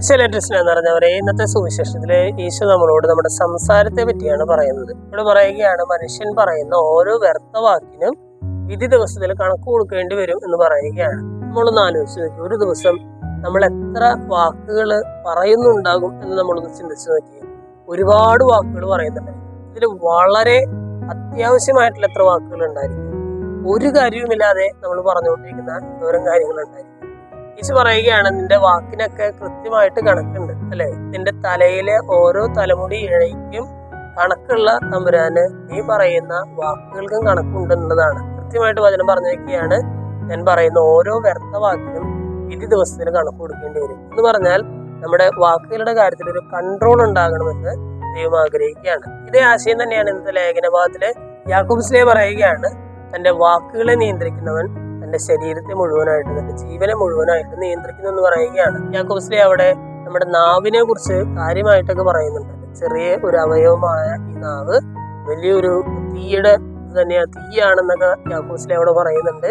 ഈശോലേറ്റസ്റ്റിന് എന്ന് പറഞ്ഞവരെ ഇന്നത്തെ സുവിശേഷത്തില് ഈശോ നമ്മളോട് നമ്മുടെ സംസാരത്തെ പറ്റിയാണ് പറയുന്നത്. ഇവിടെ പറയുകയാണ്, മനുഷ്യൻ പറയുന്ന ഓരോ വ്യർത്ഥ വാക്കിനും വിധി ദിവസത്തിൽ കണക്ക് കൊടുക്കേണ്ടി വരും എന്ന് പറയുകയാണ്. നമ്മളൊന്ന് ആലോചിച്ച് നോക്കി, ഒരു ദിവസം നമ്മൾ എത്ര വാക്കുകൾ പറയുന്നുണ്ടാകും എന്ന് നമ്മളൊന്ന് ചിന്തിച്ചു നോക്കി. ഒരുപാട് വാക്കുകൾ പറയുന്നുണ്ട്. ഇതിൽ വളരെ അത്യാവശ്യമായിട്ടുള്ള എത്ര വാക്കുകൾ ഉണ്ടായിരിക്കും? ഒരു കാര്യവുമില്ലാതെ നമ്മൾ പറഞ്ഞുകൊണ്ടിരിക്കുന്ന എന്തോരം കാര്യങ്ങൾ ഉണ്ടായിരിക്കും. ഈശോ പറയുകയാണ്, നിന്റെ വാക്കിനൊക്കെ കൃത്യമായിട്ട് കണക്കുണ്ട് അല്ലെ? നിന്റെ തലയിലെ ഓരോ തലമുടി ഇഴയ്ക്കും കണക്കുള്ള തമ്പുരാന് നീ പറയുന്ന വാക്കുകൾക്കും കണക്കുണ്ടെന്നുള്ളതാണ്. കൃത്യമായിട്ട് വചനം പറഞ്ഞു വെക്കുകയാണ്, ഞാൻ പറയുന്ന ഓരോ വ്യർത്ഥ വാക്കിനും വിധി ദിവസത്തിന് കണക്ക് കൊടുക്കേണ്ടി വരും എന്ന് പറഞ്ഞാൽ നമ്മുടെ വാക്കുകളുടെ കാര്യത്തിൽ ഒരു കൺട്രോൾ ഉണ്ടാകണമെന്ന് ദൈവം ആഗ്രഹിക്കുകയാണ്. ഇതേ ആശയം തന്നെയാണ് ഇന്നത്തെ ലേഖനഭാഗത്തില് യാക്കോബ് ശ്ലീഹ പറയുകയാണ്, തന്റെ വാക്കുകളെ നിയന്ത്രിക്കുന്നവൻ തന്റെ ശരീരത്തെ മുഴുവനായിട്ട്, തന്റെ ജീവനെ മുഴുവനായിട്ട് നിയന്ത്രിക്കുന്നു എന്ന് പറയുകയാണ്. യാക്കോബ് ശ്ലീഹ അവിടെ നമ്മുടെ നാവിനെ കുറിച്ച് കാര്യമായിട്ടൊക്കെ പറയുന്നുണ്ട്. ചെറിയ ഒരു അവയവമായ ഈ നാവ് വലിയൊരു തീയുടെ തീയാണെന്നൊക്കെ യാക്കോബ് ശ്ലീഹ അവിടെ പറയുന്നുണ്ട്.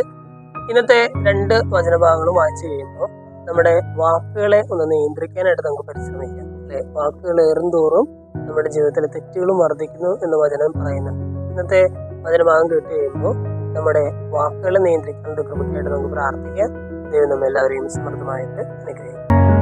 ഇന്നത്തെ രണ്ട് വചനഭാഗങ്ങളും വായിച്ചു കഴിയുമ്പോൾ നമ്മുടെ വാക്കുകളെ ഒന്ന് നിയന്ത്രിക്കാനായിട്ട് നമുക്ക് പരിശ്രമിക്കാം അല്ലെ? വാക്കുകൾ ഏറുന്തോറും നമ്മുടെ ജീവിതത്തിലെ തെറ്റുകളും വർദ്ധിക്കുന്നു എന്ന് വചനം പറയുന്നുണ്ട്. ഇന്നത്തെ വചനഭാഗം കേട്ട് കഴിയുമ്പോൾ നമ്മുടെ വാക്കുകളെ നിയന്ത്രിക്കേണ്ട കൃപയ്ക്കായിട്ട് നമുക്ക് പ്രാർത്ഥിക്കാം. ദൈവം നമ്മെല്ലാവരെയും സമൃദ്ധമായിട്ട് അനുഗ്രഹിക്കും.